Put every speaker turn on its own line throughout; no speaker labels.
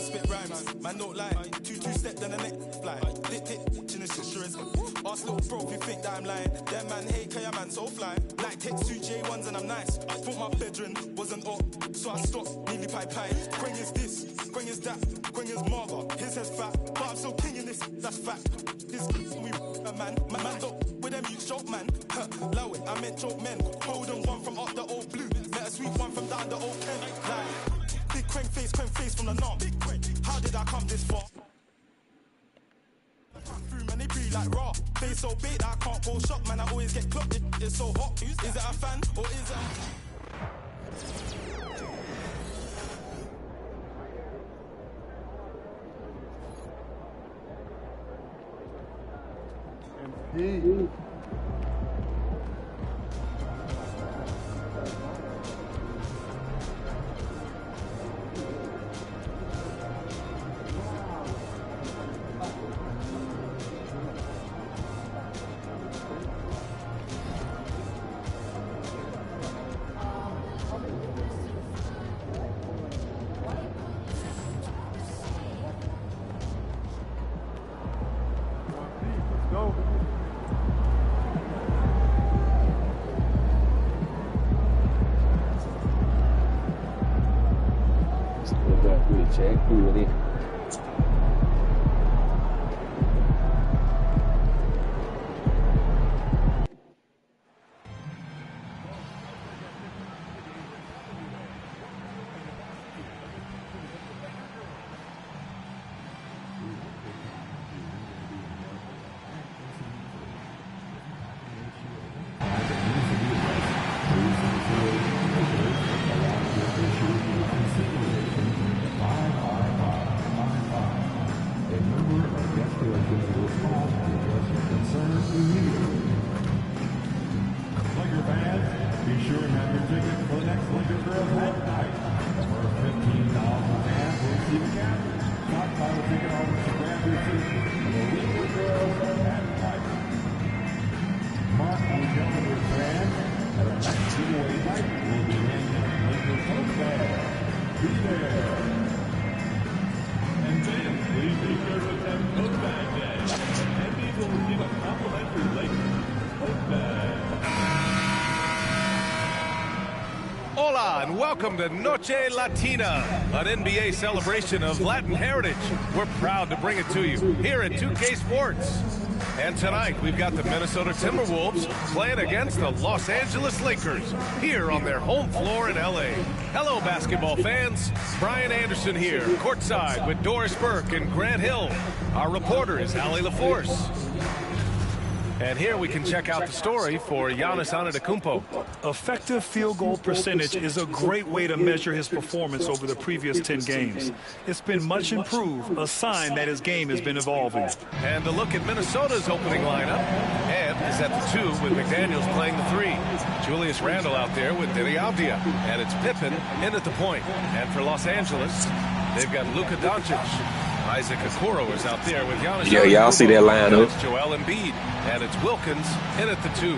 man spit rhymes, man don't lie. 2-2 step, then the next fly. Lit, watching this insurance. Ask little bro if you think that I'm lying. Them man hate, cause your man so fly. Like text 2 J1s and I'm nice. I thought my bedroom wasn't up, so I stopped, nearly pie. Quang is this, Quang is that, Quang is Marga, his head's fat. But I'm still king in this, that's fact. This we a man don't with them you choke man. Low it, I meant choke men. Holding one from up the old blue. Met a sweet one from down the old Kent. Like, big Quang face from the norm. How did I come this far? Through man, they breathe like raw. Face so big that I can't go shop, man. I always get clocked. It's so hot. Is it a fan or is it
MP?
Check through it.
Hola and welcome to Noche Latina, an NBA celebration of Latin heritage. We're proud to bring it to you here at 2K Sports. And tonight we've got the Minnesota Timberwolves playing against the Los Angeles Lakers here on their home floor in LA. Hello basketball fans, Brian Anderson here, courtside with Doris Burke and Grant Hill. Our reporter is Allie LaForce. And here we can check out the story for Giannis Antetokounmpo.
Effective field goal percentage is a great way to measure his performance over the previous 10 games. It's been much improved, a sign that his game has been evolving.
And a look at Minnesota's opening lineup. Ant is at the 2 with McDaniels playing the 3. Julius Randle out there with Deni Avdija. And it's Pippen in at the point. And for Los Angeles, they've got Luka Doncic. Isaac Okoro is out there with Giannis.
Yeah, y'all see that lineup.
It's Joel Embiid, and it's Wilkins in at the 2.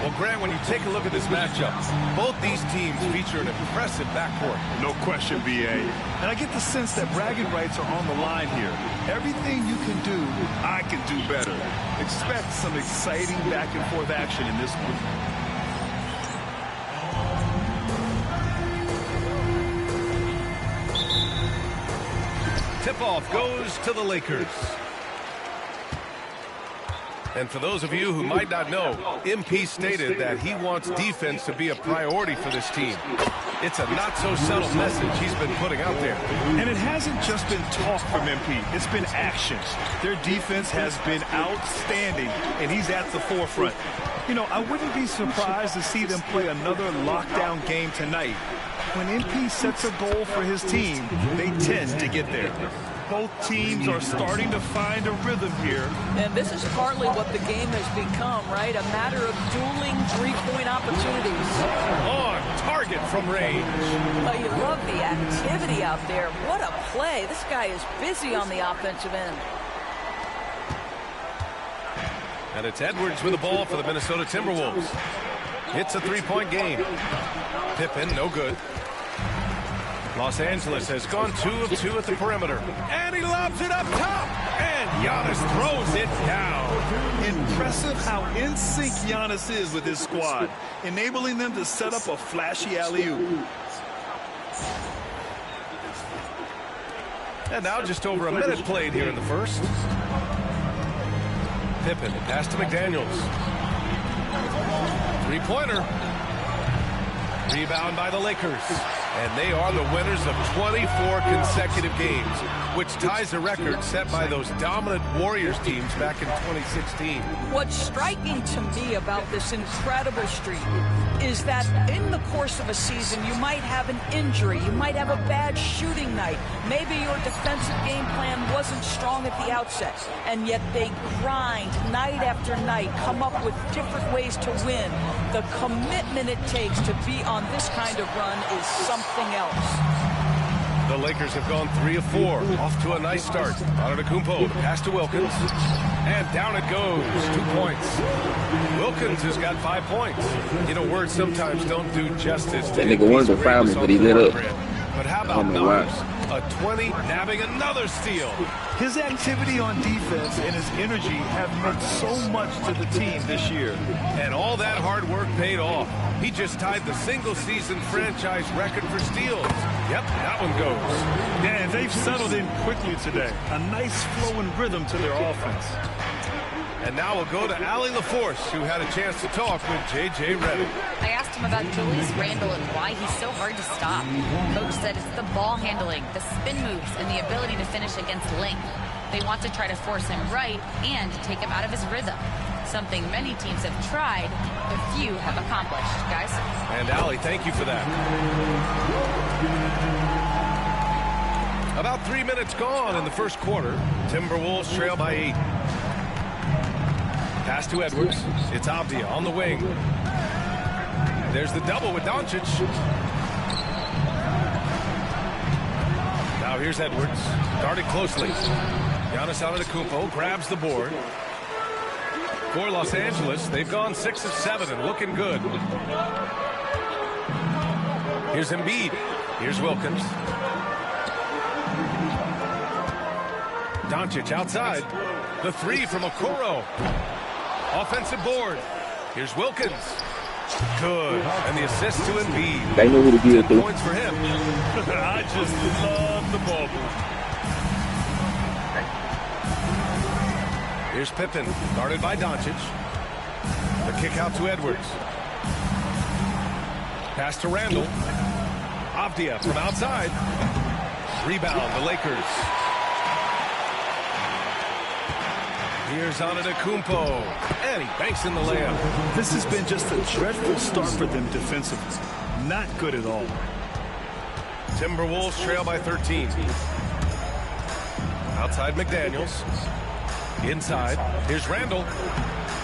Well, Grant, when you take a look at this matchup, both these teams feature an impressive backcourt.
No question, B.A. And I get the sense that bragging rights are on the line here. Everything you can do, I can do better. Expect some exciting back-and-forth action in this one.
Tip-off goes to the Lakers. And for those of you who might not know, MP stated that he wants defense to be a priority for this team. It's a not-so-subtle message he's been putting out there.
And it hasn't just been talk from MP. It's been actions. Their defense has been outstanding, and he's at the forefront. You know, I wouldn't be surprised to see them play another lockdown game tonight. When MP sets a goal for his team, they tend to get there. Both teams are starting to find a rhythm here.
And this is partly what the game has become, right? A matter of dueling three-point opportunities.
On target from range.
Well, you love the activity out there. What a play. This guy is busy on the offensive end.
And it's Edwards with the ball for the Minnesota Timberwolves. It's a three-point game. Pippen, no good. Los Angeles has gone 2 of 2 at the perimeter. And he lobs it up top. And Giannis throws it down.
Impressive how in sync Giannis is with his squad, enabling them to set up a flashy alley-oop.
And now just over a minute played here in the first. Pippen, pass to McDaniels. Three-pointer. Rebound by the Lakers. And they are the winners of 24 consecutive games, which ties a record set by those dominant Warriors teams back in 2016.
What's striking to me about this incredible streak is that in the course of a season, you might have an injury, you might have a bad shooting night, maybe your defensive game plan wasn't strong at the outset, and yet they grind night after night, come up with different ways to win. The commitment it takes to be on this kind of run is something else.
The Lakers have gone 3 of 4, off to a nice start. Antetokounmpo, the pass to Wilkins, and down it goes, 2 points. Wilkins has got 5 points. You know, words sometimes don't do justice to
that nigga wanted to foul me, but he lit up.
But how about numbers? A 20, nabbing another steal.
His activity on defense and his energy have meant so much to the team this year.
And all that hard work paid off. He just tied the single-season franchise record for steals. Yep, that one goes.
Yeah, and they've settled in quickly today. A nice flow and rhythm to their offense.
And now we'll go to Allie LaForce, who had a chance to talk with J.J. Redick.
I asked him about Julius Randle and why he's so hard to stop. Coach said it's the ball handling, the spin moves, and the ability to finish against length. They want to try to force him right and take him out of his rhythm. Something many teams have tried, but few have accomplished. Guys?
And Allie, thank you for that. About 3 minutes gone in the first quarter. Timberwolves trail by 8. Pass to Edwards. It's Avdia on the wing. There's the double with Doncic. Now here's Edwards. Guarded closely. Giannis Antetokounmpo grabs the board. For Los Angeles, they've gone 6 of 7 and looking good. Here's Embiid. Here's Wilkins. Doncic outside. The 3 from Okoro. Offensive board. Here's Wilkins. Good. And the assist to Embiid.
They know who to give it to.
Points for him.
I just love the ball.
Here's Pippen, guarded by Doncic. The kick out to Edwards. Pass to Randle. Avdia from outside. Rebound, the Lakers. Here's Antetokounmpo, and he banks in the layup.
This has been just a dreadful start for them defensively. Not good at all.
Timberwolves trail by 13. Outside McDaniels. Inside, here's Randle.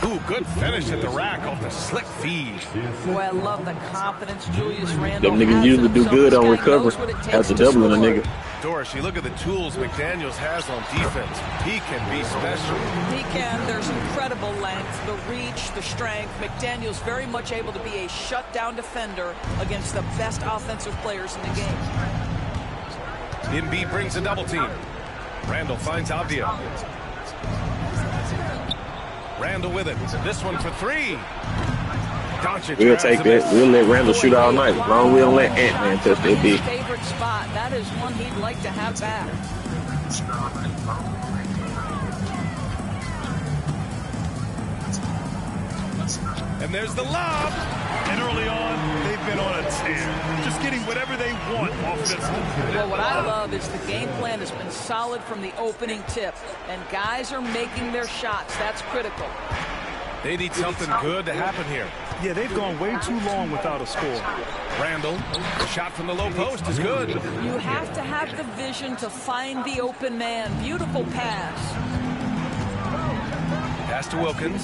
Ooh, good finish at the rack off the slick feed.
Boy, I love the confidence Julius Randle
Them niggas usually do good on recovery after doubling a nigga.
Doris, you look at the tools McDaniels has on defense. He can be special.
He can. There's incredible length, the reach, the strength. McDaniels very much able to be a shutdown defender against the best offensive players in the game.
Embiid brings a double team. Randle finds Avdia. Randle with it. This one for 3. Doncic
We'll take that. We'll let Randle shoot all night. As long as we don't let Ant-Man touch that big.
Favorite spot. That is one he'd like to have back.
And there's the lob.
And early on, they've been on a tear. Just getting whatever they want offensively.
Well, what I love is the game plan has been solid from the opening tip. And guys are making their shots. That's critical.
They need something good to happen here.
Yeah, they've gone way too long without a score.
Randle, the shot from the low post is good.
You have to have the vision to find the open man. Beautiful pass.
Pass to Wilkins.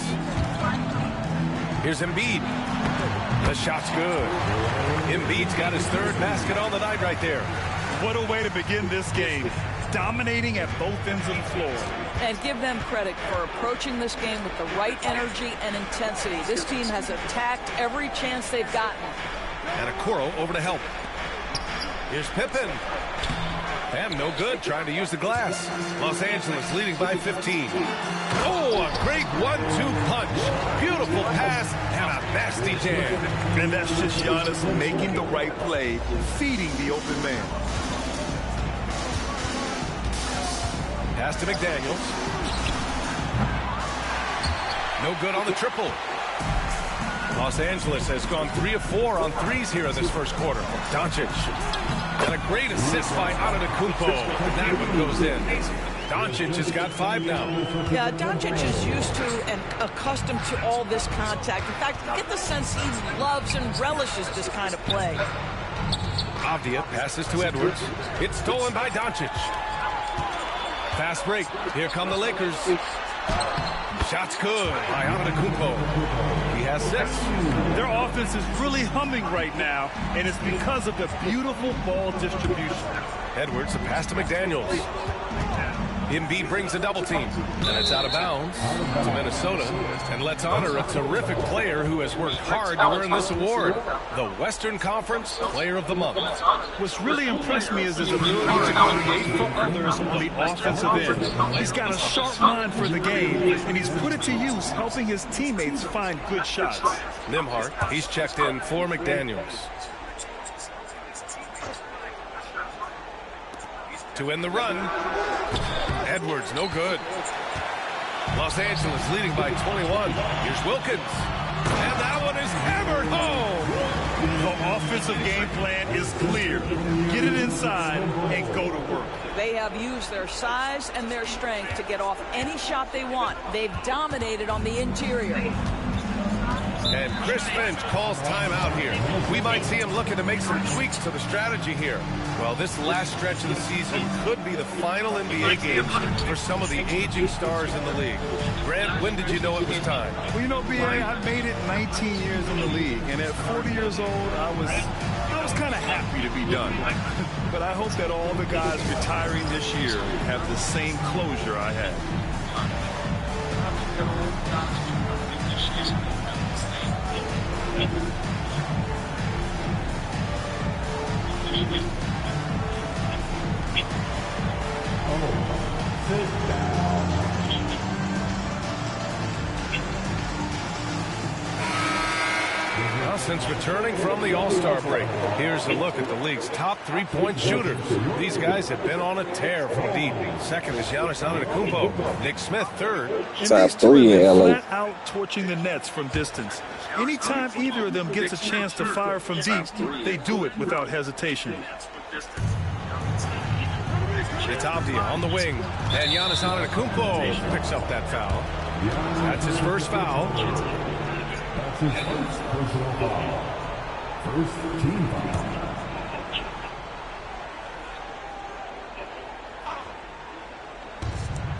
Here's Embiid. The shot's good. Embiid's got his 3rd basket on the night right there.
What a way to begin this game. Dominating at both ends of the floor.
And give them credit for approaching this game with the right energy and intensity. This team has attacked every chance they've gotten.
And Okoro over to help. Here's Pippen. And no good, trying to use the glass. Los Angeles leading by 15. Oh, a great 1-2 punch. Beautiful pass and a nasty jam.
And that's just Giannis making the right play, feeding the open man.
Pass to McDaniels. No good on the triple. Los Angeles has gone 3 of 4 on threes here in this first quarter. Doncic. And a great assist by Antetokounmpo. And that one goes in. Doncic has got 5 now.
Yeah, Doncic is used to and accustomed to all this contact. In fact, you get the sense he loves and relishes this kind of play.
Avdia passes to Edwards. It's stolen by Doncic. Fast break. Here come the Lakers. Shots good by Antetokounmpo. He has 6.
Their offense is really humming right now, and it's because of the beautiful ball distribution.
Edwards, a pass to McDaniels. Embiid brings a double team, and it's out of bounds to Minnesota, and let's honor a terrific player who has worked hard to earn this award, the Western Conference Player of the Month.
What's really impressed me is his ability to create for others on the offensive end. He's got a sharp mind for the game, and he's put it to use, helping his teammates find good shots.
Nembhard, he's checked in for McDaniels. To end the run. Edwards, no good. Los Angeles leading by 21. Here's Wilkins. And that one is hammered home.
The offensive game plan is clear. Get it inside and go to work.
They have used their size and their strength to get off any shot they want. They've dominated on the interior.
And Chris Finch calls timeout here. We might see him looking to make some tweaks to the strategy here. Well, this last stretch of the season could be the final NBA games for some of the aging stars in the league. Grant, when did you know it was time?
Well, you know, B.A., I made it 19 years in the league, and at 40 years old, I was kind of happy to be done. But I hope that all the guys retiring this year have the same closure I had.
Now, since returning from the All-Star break, here's a look at the league's top 3-point shooters. These guys have been on a tear from deep. Second is Giannis Antetokounmpo. Nick Smith, third.
Top 3 in LA.
Flat out torching the Nets from distance. Anytime either of them gets a chance to fire from deep, they do it without hesitation.
It's Avdia on the wing, and Giannis Antetokounmpo picks up that foul. That's his first foul.
First team foul.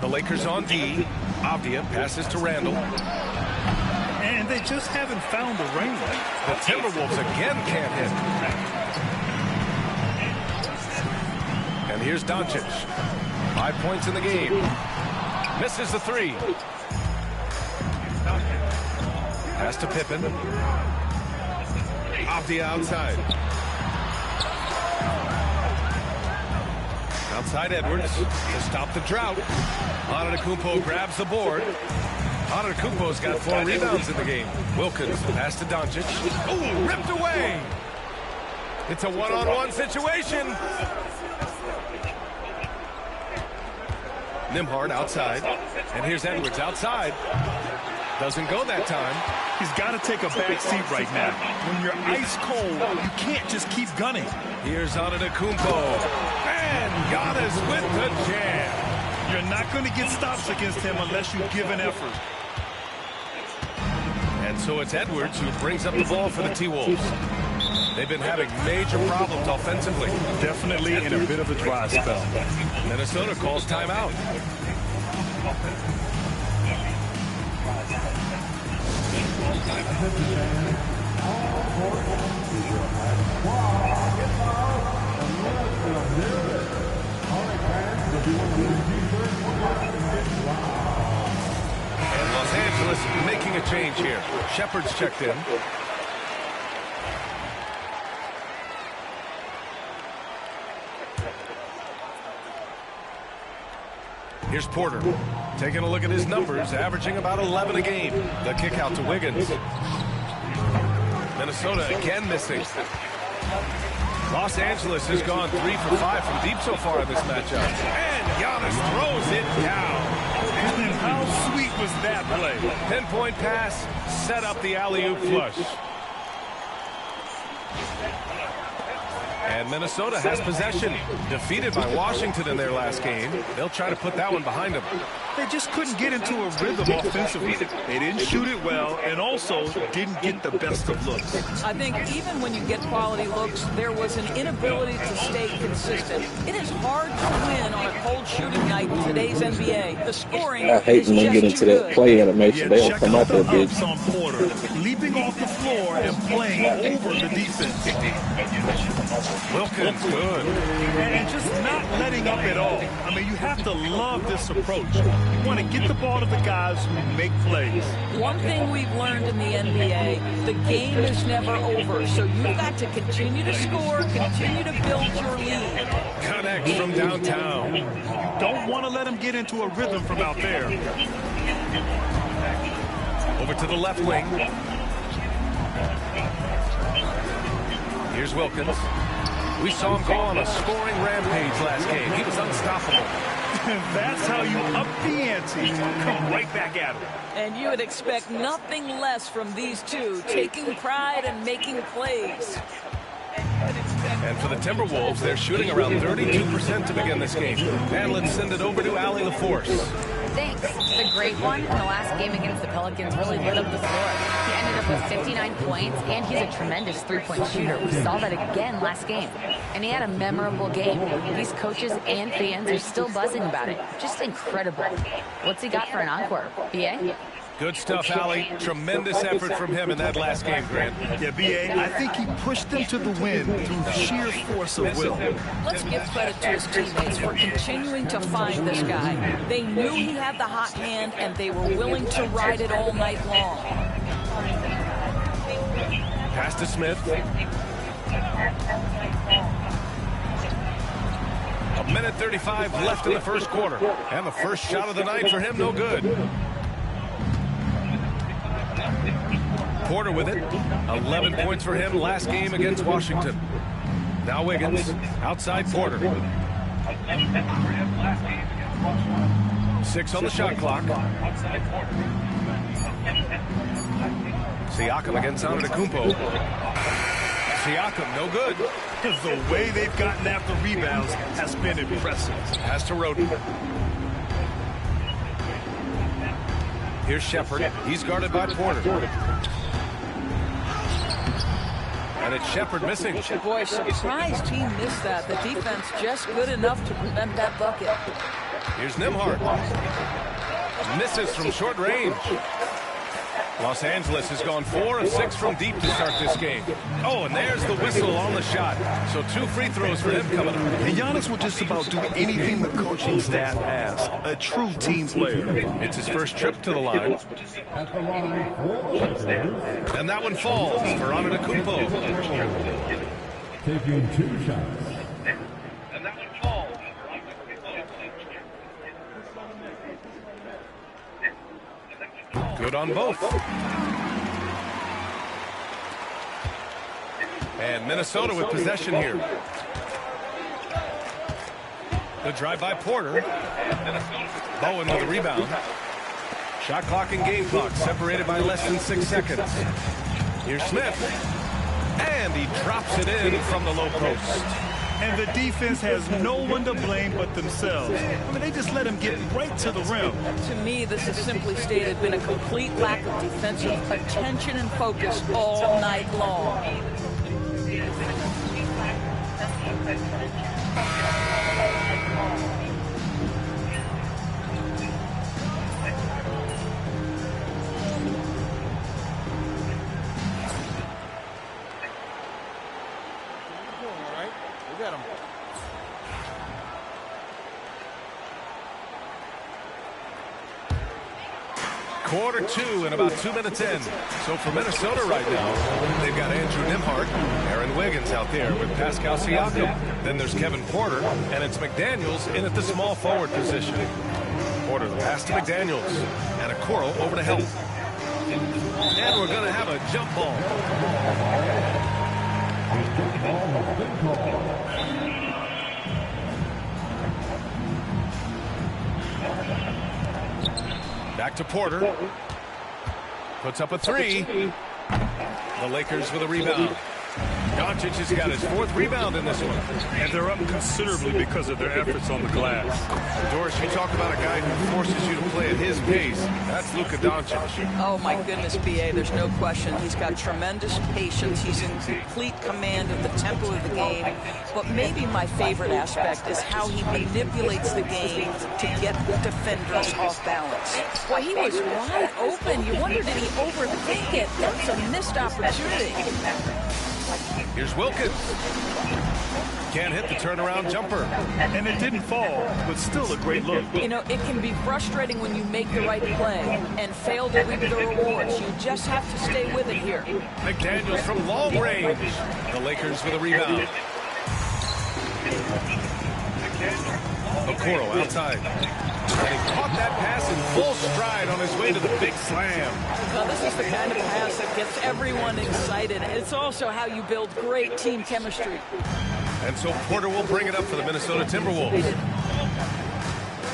The Lakers on D. Avdia passes to Randall.
And they just haven't found the range.
The Timberwolves again can't hit. And here's Doncic. 5 points in the game. Misses the 3. Pass to Pippen. Avdia outside. Outside Edwards to stop the drought. Antetokounmpo grabs the board. Antetokounmpo's got 4 rebounds in the game. Wilkins pass to Doncic. Ooh, ripped away. It's a one-on-one situation. Nembhard outside. And here's Edwards outside. Doesn't go that time.
He's got to take a back seat right now. When you're ice cold, you can't just keep gunning.
Here's Antetokounmpo. And Giannis with the jam.
You're not going to get stops against him unless you give an effort.
And so it's Edwards who brings up the ball for the T-Wolves. They've been having major problems offensively.
Definitely in a bit of a dry spell.
Minnesota calls timeout. And Los Angeles making a change here. Shepard's checked in. Here's Porter. Taking a look at his numbers, averaging about 11 a game. The kick out to Wiggins. Minnesota again missing. Los Angeles has gone 3 for 5 from deep so far in this matchup. And Giannis throws it down.
And how sweet was that play?
Pinpoint pass, set up the alley-oop flush. And Minnesota has possession. Defeated by Washington in their last game. They'll try to put that one behind them.
They just couldn't get into a rhythm offensively. They didn't shoot it well and also didn't get the best of looks.
I think even when you get quality looks, there was an inability to stay consistent. It is hard to win on a cold shooting night in today's NBA. The scoring
I hate when they get into that play animation. They don't come out that big.
On Porter, leaping off the floor and playing over the defense.
Wilkins, good.
And just not letting up at all. I mean, you have to love this approach. You want to get the ball to the guys who make plays.
One thing we've learned in the NBA, the game is never over. So you've got to continue to score, continue to build your lead.
Connects from downtown.
You don't want to let them get into a rhythm from out there.
Over to the left wing. Here's Wilkins. We saw him go on a scoring rampage last game. He was unstoppable.
That's how you up the ante. Come right back at him.
And you would expect nothing less from these two, taking pride and making plays.
And for the Timberwolves, they're shooting around 32% to begin this game. And let's send it over to Allie LaForce.
Thanks. The great one in the last game against the Pelicans really lit up the floor. He ended up with 59 points, and he's a tremendous three-point shooter. We saw that again last game. And he had a memorable game. These coaches and fans are still buzzing about it. Just incredible. What's he got for an encore? BA?
Good stuff, Allie. Tremendous effort from him in that last game, Grant.
Yeah, B.A., I think he pushed them to the win through sheer force of will.
Let's give credit to his teammates for continuing to find this guy. They knew he had the hot hand, and they were willing to ride it all night long.
Pass to Smith. A minute 35 left in the first quarter. And the first shot of the night for him, no good. Porter with it. 11 points for him last game against Washington. Now Wiggins. Outside Porter. 6 on the shot clock. Siakam against Antetokounmpo. Siakam, no good.
The way they've gotten after rebounds has been impressive.
Pass to Roden. Here's Shepherd. He's guarded by Porter. And it's Shepherd missing.
Boy, surprised he missed that. The defense just good enough to prevent that bucket.
Here's Nembhard. Misses from short range. Los Angeles has gone 4 of 6 from deep to start this game. Oh, and there's the whistle on the shot. So 2 free throws for him coming up.
And Giannis will just about do anything the coaching staff asks. A true team player.
It's his first trip to the line. And that one falls for Antetokounmpo.
Taking 2 shots.
And that one falls. Good on both. And Minnesota with possession here. The drive by Porter. Bowen with the rebound. Shot clock and game clock separated by less than 6 seconds. Here's Smith. And he drops it in from the low post.
And the defense has no one to blame but themselves. I mean, they just let him get right to the rim.
To me, this has simply stated been a complete lack of defensive attention and focus all night long.
Quarter 2 and about 2 minutes in. So for Minnesota right now, they've got Andrew Nembhard, Aaron Wiggins out there with Pascal Siakam. Then there's Kevin Porter, and it's McDaniels in at the small forward position. Porter the pass to McDaniels, and Okoro over to help. And we're going to have a jump ball. Back to Porter. Puts up a three. The Lakers with a rebound. Doncic has got his 4th rebound in this one.
And they're up considerably because of their efforts on the glass.
Doris, you talk about a guy who forces you to play at his pace. That's Luka Doncic.
Oh, my goodness, B.A., there's no question. He's got tremendous patience. He's in complete command of the tempo of the game. But maybe my favorite aspect is how he manipulates the game to get the defenders off balance. Well, he was wide open. You wonder, did he overthink it? That's a missed opportunity.
Here's Wilkins. Can't hit the turnaround jumper.
And it didn't fall, but still a great look.
You know, it can be frustrating when you make the right play and fail to reap the rewards. You just have to stay with it here.
McDaniels from long range. The Lakers with a rebound. Okoro outside. And he caught that pass in full stride on his way to the big slam.
Now, this is the kind of pass that gets everyone excited. It's also how you build great team chemistry.
And so Porter will bring it up for the Minnesota Timberwolves.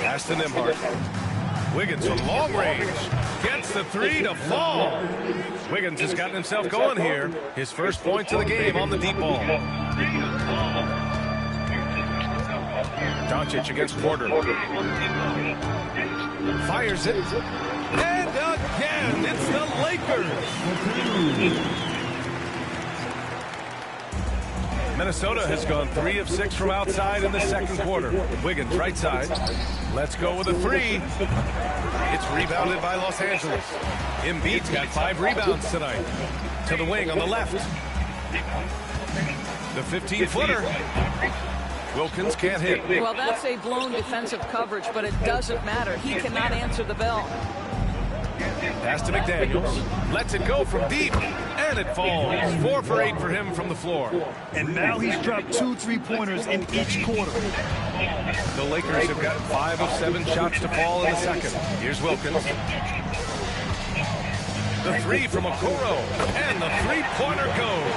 Pass to Nembhard. Wiggins from long range. Gets the three to fall. Wiggins has gotten himself going here. His first points of the game on the deep ball. Doncic against Porter. Fires it. And again, it's the Lakers. Minnesota has gone 3 of 6 from outside in the second quarter. Wiggins right side. Let's go with a three. It's rebounded by Los Angeles. Embiid's got 5 rebounds tonight. To the wing on the left. The 15-footer. Wilkins can't hit.
Well, that's a blown defensive coverage, but it doesn't matter. He cannot answer the bell.
Pass to McDaniels. Lets it go from deep. And it falls. 4 for 8 for him from the floor.
And now he's dropped 2 3-pointers in each quarter.
The Lakers have got 5 of 7 shots to fall in the second. Here's Wilkins. The three from Okoro. And the three-pointer goes.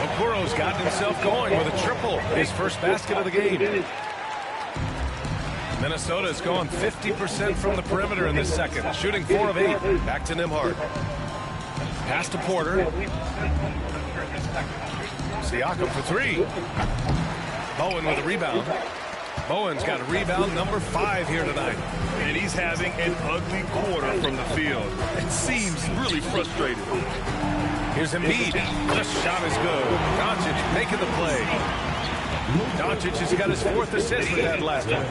Okoro's gotten himself going with a triple. His first basket of the game. Minnesota has gone 50% from the perimeter in this second, shooting 4 of 8. Back to Nembhard. Pass to Porter. Siakam for 3. Bowen with a rebound. Bowen's got a rebound number 5 here tonight.
And he's having an ugly quarter from the field. It seems really frustrating.
Here's Embiid. The shot is good. Doncic making the play. Doncic has got his 4th assist with that last one.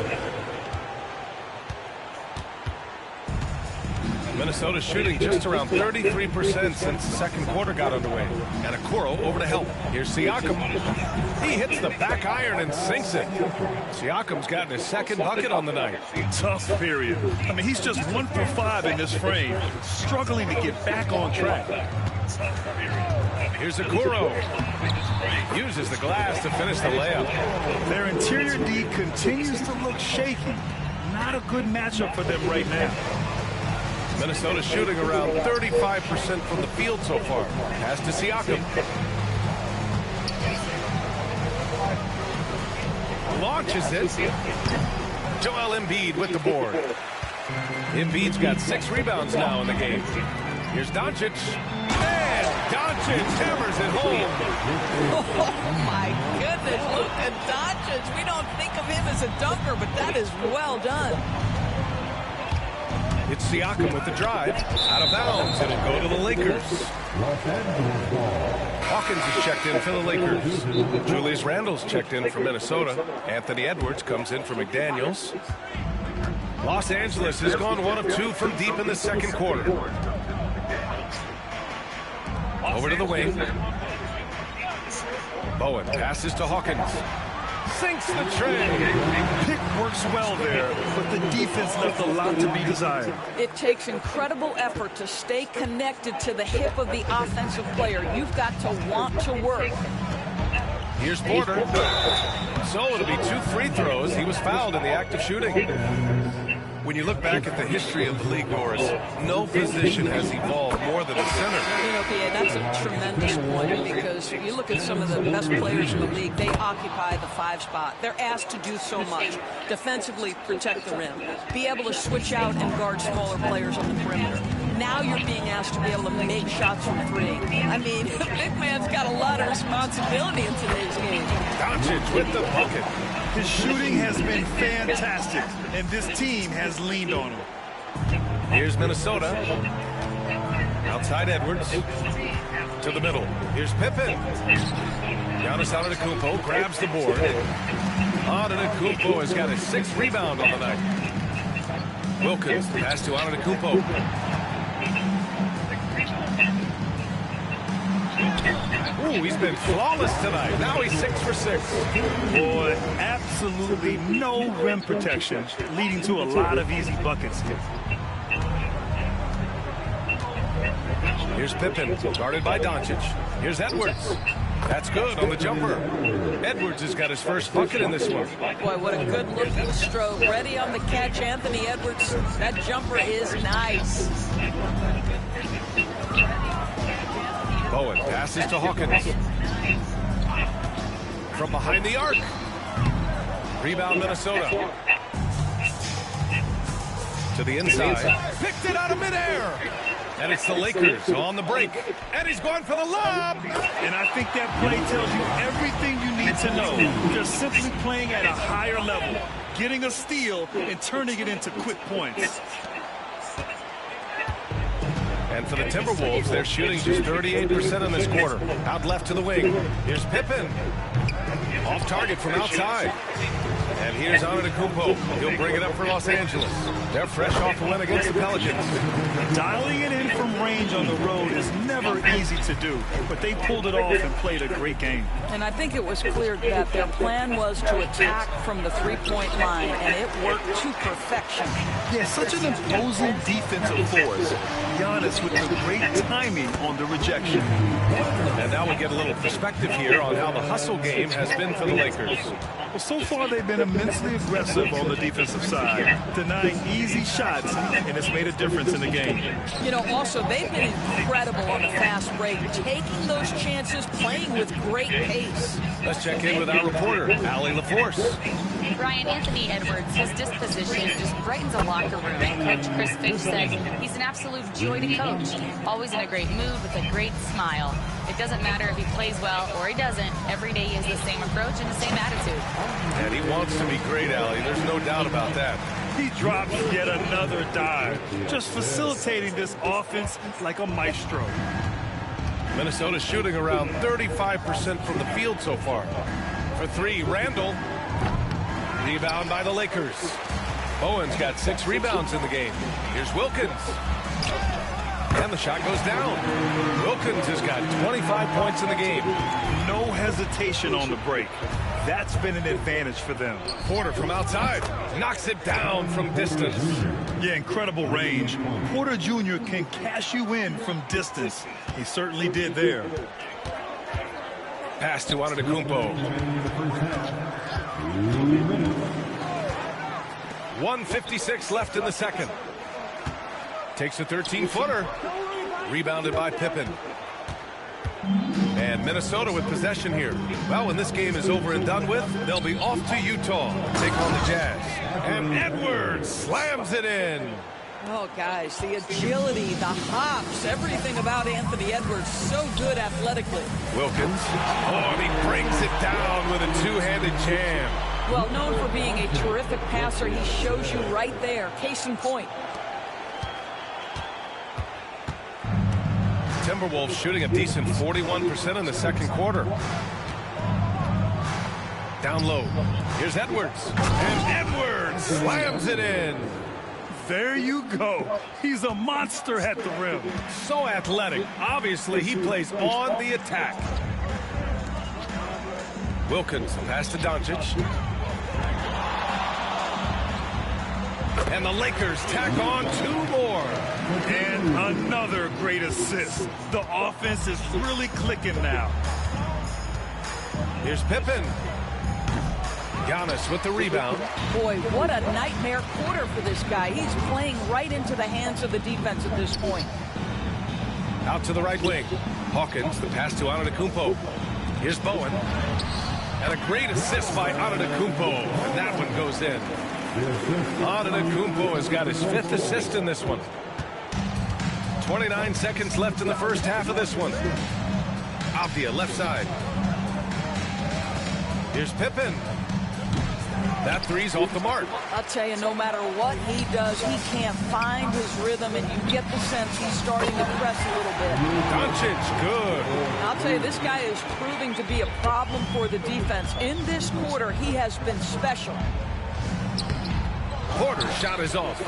Minnesota shooting just around 33% since the second quarter got underway. And Okoro over to help. Here's Siakam. He hits the back iron and sinks it. Siakam's gotten his 2nd bucket on the night.
Tough period. I mean, he's just 1 for 5 in this frame, struggling to get back on track.
Here's Okoro. Uses the glass to finish the layup.
Their interior D continues to look shaky. Not a good matchup for them right now.
Minnesota shooting around 35% from the field so far. Pass to Siakam. Launches it. Joel Embiid with the board. Embiid's got 6 rebounds now in the game. Here's Doncic. And Doncic hammers it home.
Oh, my goodness. Look at Doncic. We don't think of him as a dunker, but that is well done.
It's Siakam with the drive. Out of bounds. It'll go to the Lakers. Hawkins is checked in for the Lakers. Julius Randle's checked in for Minnesota. Anthony Edwards comes in for McDaniels. Los Angeles has gone 1 of 2 from deep in the second quarter. Over to the wing. Bowen passes to Hawkins. Sinks the tray.
Pick works works well there, but the defense left a lot to be desired.
It takes incredible effort to stay connected to the hip of the offensive player. You've got to want to work.
Here's Porter. So it'll be 2 free throws. He was fouled in the act of shooting. When you look back at the history of the league, Norris, no position has evolved more than a center.
You know, PA, that's a tremendous point, because you look at some of the best players in the league, they occupy the 5 spot. They're asked to do so much. Defensively, protect the rim. Be able to switch out and guard smaller players on the perimeter. Now you're being asked to be able to make shots from 3. I mean, the big man's got a lot of responsibility in today's game.
Doncic with the bucket.
His shooting has been fantastic, and this team has leaned on him.
Here's Minnesota. Outside Edwards. To the middle. Here's Pippen. Giannis Antetokounmpo grabs the board. Antetokounmpo has got a 6th rebound on the night. Wilkins, pass to Antetokounmpo. Ooh, he's been flawless tonight. Now he's 6 for 6.
Boy, absolutely no rim protection, leading to a lot of easy buckets here.
Here's Pippen, guarded by Doncic. Here's Edwards. That's good on the jumper. Edwards has got his first bucket in this one.
Boy, what a good-looking stroke. Ready on the catch, Anthony Edwards. That jumper is nice.
Bowen passes to Hawkins. From behind the arc. Rebound Minnesota. To the inside. Picked it out of midair. And it's the Lakers on the break. And he's going for the lob.
And I think that play tells you everything you need to know. They're simply playing at a higher level, getting a steal and turning it into quick points.
And for the Timberwolves, they're shooting just 38% in this quarter. Out left to the wing. Here's Pippen. Off target from outside. And here's Antetokounmpo. He'll bring it up for Los Angeles. They're fresh off a win against the Pelicans.
Dialing it in from range on the road is never easy to do, but they pulled it off and played a great game.
And I think it was clear that their plan was to attack from the 3-point line, and it worked to perfection.
Yeah, such an imposing defensive force. Giannis with the great timing on the rejection.
And now we get a little perspective here on how the hustle game has been for the Lakers.
Well, so far they've been immensely aggressive on the defensive side, denying easy shots, and it's made a difference in the game.
You know, also, they've been incredible on the fast break, taking those chances, playing with great pace.
Let's check in with our reporter, Allie LaForce.
Brian, Anthony Edwards, his disposition just brightens a locker room. And Coach Chris Finch said he's an absolute joy to coach. Always in a great mood with a great smile. It doesn't matter if he plays well or he doesn't. Every day he has the same approach and the same attitude.
And he wants to be great, Allie. There's no doubt about that.
He drops yet another dive, just facilitating this offense like a maestro.
Minnesota's shooting around 35% from the field so far. For 3, Randall. Rebound by the Lakers. Bowen's got 6 rebounds in the game. Here's Wilkins. And the shot goes down. Wilkins has got 25 points in the game.
No hesitation on the break. That's been an advantage for them.
Porter from outside. Knocks it down from distance.
Yeah, incredible range. Porter Jr. can cash you in from distance. He certainly did there.
Pass to Antetokounmpo. 1:56 left in the second. Takes a 13-footer. Rebounded by Pippen. And Minnesota with possession here. Well, when this game is over and done with, they'll be off to Utah. Take on the Jazz. And Edwards slams it in.
Oh, guys, the agility, the hops, everything about Anthony Edwards, so good athletically.
Wilkins. Oh, and he brings it down with a two-handed jam.
Well, known for being a terrific passer, he shows you right there. Case in point.
Timberwolves shooting a decent 41% in the second quarter. Down low. Here's Edwards. And Edwards slams it in.
There you go. He's a monster at the rim.
So athletic. Obviously, he plays on the attack. Wilkins, pass to Doncic. And the Lakers tack on 2 more.
And another great assist. The offense is really clicking now.
Here's Pippen. Giannis with the rebound.
Boy, what a nightmare quarter for this guy. He's playing right into the hands of the defense at this point.
Out to the right wing. Hawkins, the pass to Antetokounmpo. Here's Bowen. And a great assist by Antetokounmpo. And that one goes in. Antetokounmpo has got his 5th assist in this one. 29 seconds left in the first half of this one. Avdia, left side. Here's Pippen. That three's off the mark.
I'll tell you, no matter what he does, he can't find his rhythm, and you get the sense he's starting to press a little bit.
Doncic, good.
I'll tell you, this guy is proving to be a problem for the defense. In this quarter, he has been special.
Porter's shot is off.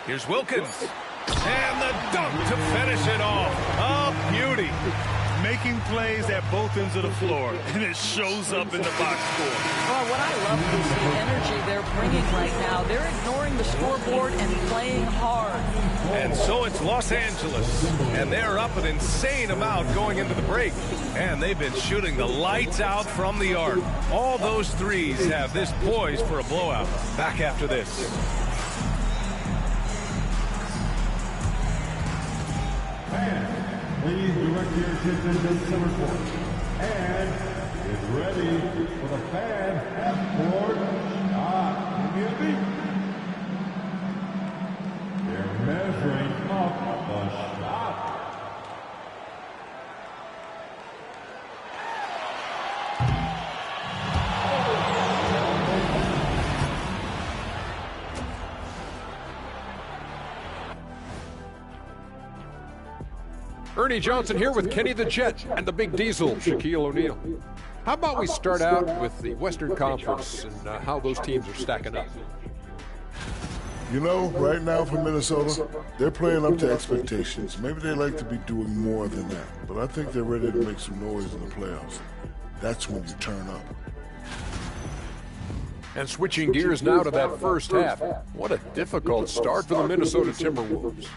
Here's Wilkins. And the dunk to finish it off. A beauty.
Making plays at both ends of the floor, and it shows up in the box score.
Well, what I love is the energy they're bringing right now. They're ignoring the scoreboard and playing hard.
And so it's Los Angeles, and they're up an insane amount going into the break. And they've been shooting the lights out from the arc. All those threes have this poised for a blowout. Back after this.
Please direct your attention to center court. And it's ready for the fan half-court shot. Give me a beat. They're measuring up the shot.
Ernie Johnson here with Kenny the Jet and the Big Diesel, Shaquille O'Neal. How about we start out with the Western Conference and how those teams are stacking up?
You know, right now for Minnesota, they're playing up to expectations. Maybe they like to be doing more than that, but I think they're ready to make some noise in the playoffs. That's when you turn up.
And switching gears now to that first half, what a difficult start for the Minnesota Timberwolves.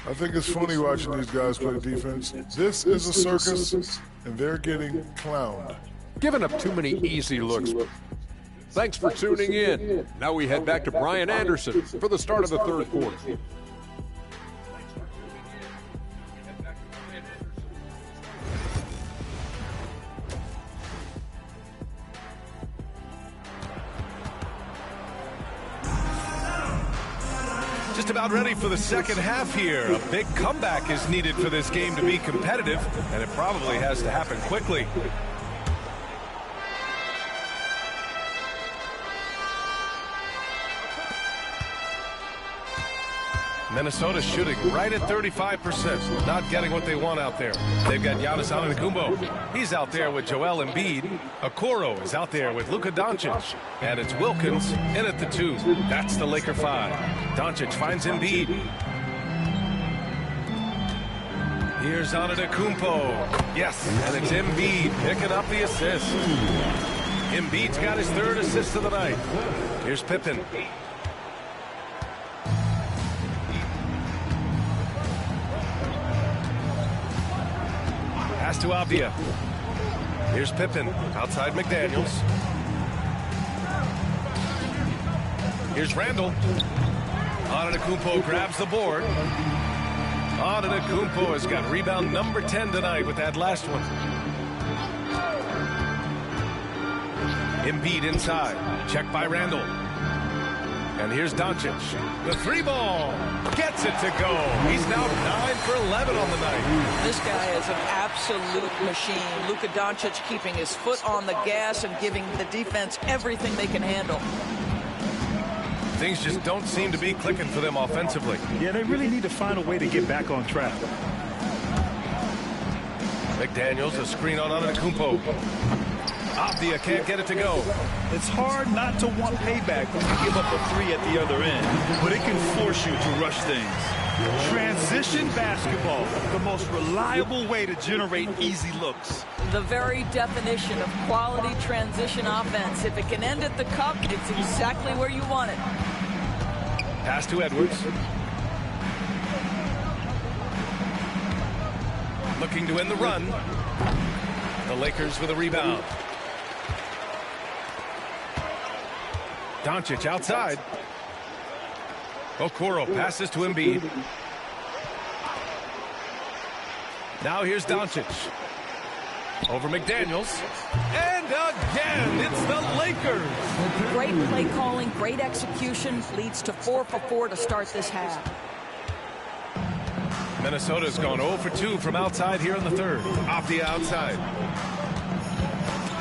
I think it's funny watching these guys play defense. This is a circus, and they're getting clowned.
Giving up too many easy looks. Thanks for tuning in. Now we head back to Brian Anderson for the start of the third quarter.
Just about ready for the second half here. A big comeback is needed for this game to be competitive, and it probably has to happen quickly. Minnesota's shooting right at 35%, not getting what they want out there. They've got Giannis Antetokounmpo. He's out there with Joel Embiid. Okoro is out there with Luka Doncic. And it's Wilkins in at the 2. That's the Laker 5. Doncic finds Embiid. Here's Antetokounmpo. Yes, and it's Embiid picking up the assist. Embiid's got his 3rd assist of the night. Here's Pippen. Pass to Avdia. Here's Pippen outside McDaniels. Here's Randall. Antetokounmpo grabs the board. Antetokounmpo has got rebound number 10 tonight with that last one. Embiid inside. Check by Randall. And here's Doncic. The 3-ball gets it to go. He's now 9 for 11 on the night.
This guy is an absolute machine. Luka Doncic keeping his foot on the gas and giving the defense everything they can handle.
Things just don't seem to be clicking for them offensively.
Yeah, they really need to find a way to get back on track.
McDaniels, a screen on Antetokounmpo. Avdia can't get it to go.
It's hard not to want payback when you give up a 3 at the other end, but it can force you to rush things. Transition basketball, the most reliable way to generate easy looks.
The very definition of quality transition offense. If it can end at the cup, it's exactly where you want it.
Pass to Edwards. Looking to end the run. The Lakers with a rebound. Doncic outside. Okoro passes to Embiid. Now here's Doncic. Over McDaniels. And again, it's the Lakers.
Great play calling, great execution. Leads to 4 for 4 to start this half.
Minnesota's gone 0 for 2 from outside here in the third. Off the outside.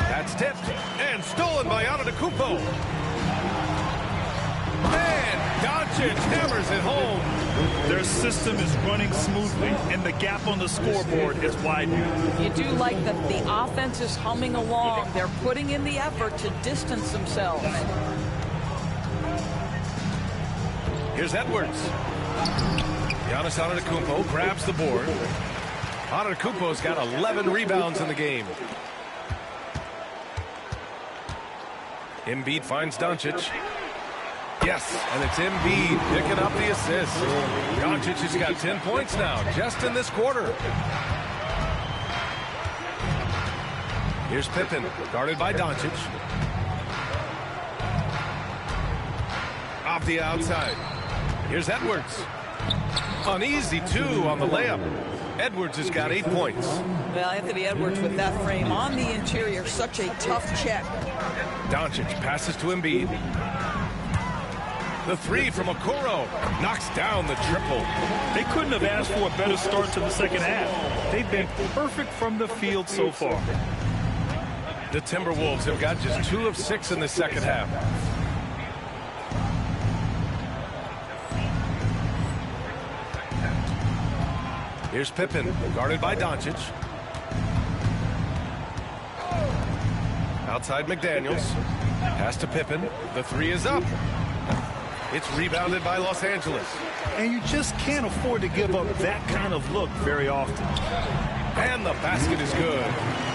That's tipped and stolen by Antetokounmpo. And Doncic hammers it home.
Their system is running smoothly, and the gap on the scoreboard is widening.
You do like that the offense is humming along. They're putting in the effort to distance themselves.
Here's Edwards. Giannis Antetokounmpo grabs the board. Antetokounmpo's got 11 rebounds in the game. Embiid finds Doncic. Yes, and it's Embiid picking up the assist. Doncic has got 10 points now, just in this quarter. Here's Pippen, guarded by Doncic. Off the outside. Here's Edwards. An easy 2 on the layup. Edwards has got 8 points.
Well, Anthony Edwards with that frame on the interior, such a tough check.
Doncic passes to Embiid. The 3 from Okoro knocks down the triple.
They couldn't have asked for a better start to the second half. They've been perfect from the field so far.
The Timberwolves have got just 2 of 6 in the second half. Here's Pippen, guarded by Doncic. Outside McDaniels. Pass to Pippen. The 3 is up. It's rebounded by Los Angeles.
And you just can't afford to give up that kind of look very often.
And the basket is good.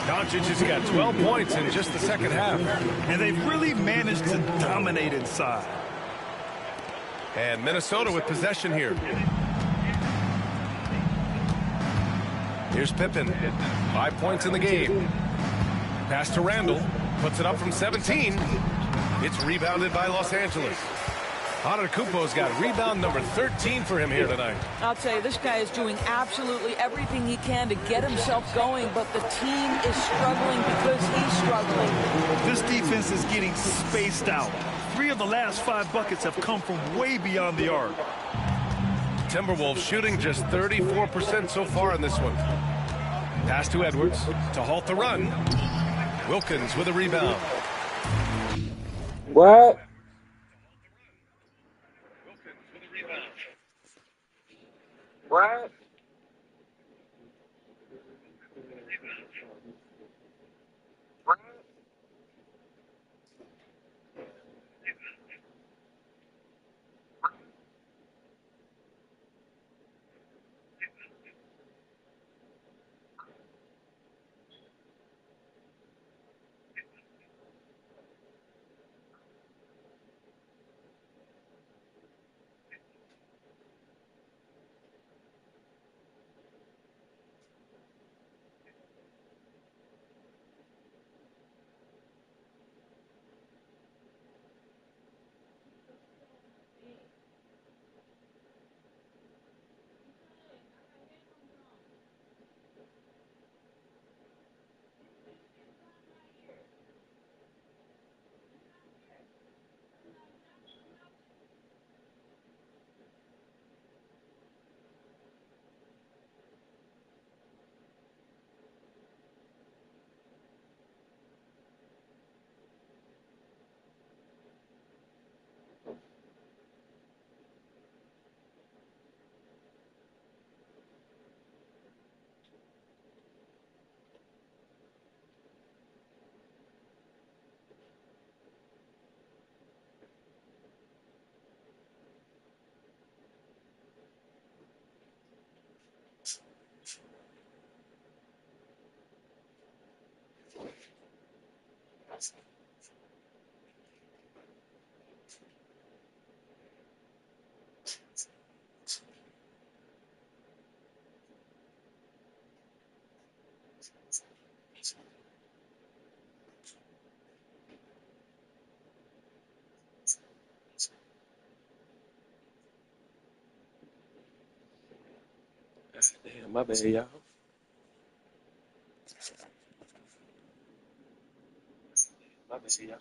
Doncic has got 12 points in just the second half.
And they've really managed to dominate inside.
And Minnesota with possession here. Here's Pippen. 5 points in the game. Pass to Randall. Puts it up from 17. It's rebounded by Los Angeles. Antetokounmpo's got rebound number 13 for him here tonight.
I'll tell you, this guy is doing absolutely everything he can to get himself going, but the team is struggling because he's struggling.
This defense is getting spaced out. 3 of the last 5 buckets have come from way beyond the arc.
Timberwolves shooting just 34% so far in this one. Pass to Edwards to halt the run. Wilkins with a rebound.
What? What? My bad, y'all. My bad, y'all.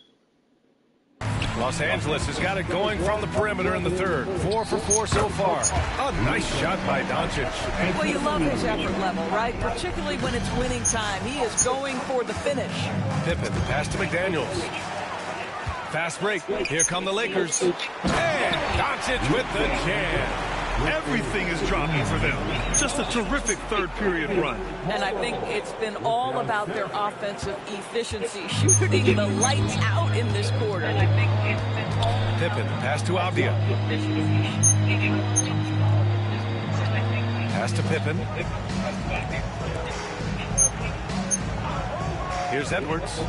Los Angeles has got it going from the perimeter in the third. 4 for 4 so far. A nice shot by Doncic.
Well, you love his effort level, right? Particularly when it's winning time. He is going for the finish.
Pippen, pass to McDaniels. Fast break. Here come the Lakers. And Doncic with the jam.
Everything is dropping for them. Just a terrific third period run.
And I think it's been all about their offensive efficiency, shooting the lights out in this quarter.
Pippen, pass to Avdia. Pass to Pippen. Here's Edwards.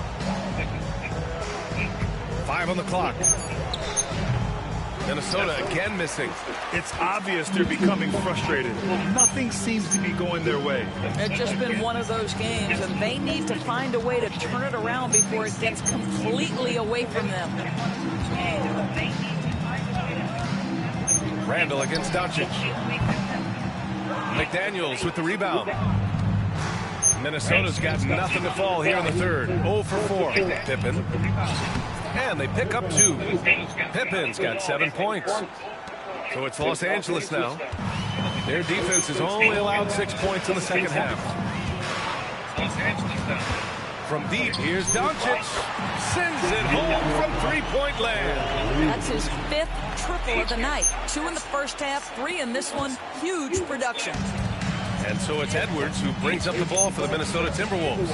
5 on the clock. Minnesota again missing.
It's obvious they're becoming frustrated. Nothing seems to be going their way.
It's just been one of those games, and they need to find a way to turn it around before it gets completely away from them.
Randall against Doncic. McDaniels with the rebound. Minnesota's got nothing to fall here in the third. 0 for 4. Pippen. And they pick up 2. Pippen's got 7 points. So it's Los Angeles now. Their defense has only allowed 6 points in the second half. From deep, here's Doncic. Sends it home from three-point land.
That's his 5th triple of the night. 2 in the first half, 3 in this one. Huge production.
And so it's Edwards who brings up the ball for the Minnesota Timberwolves.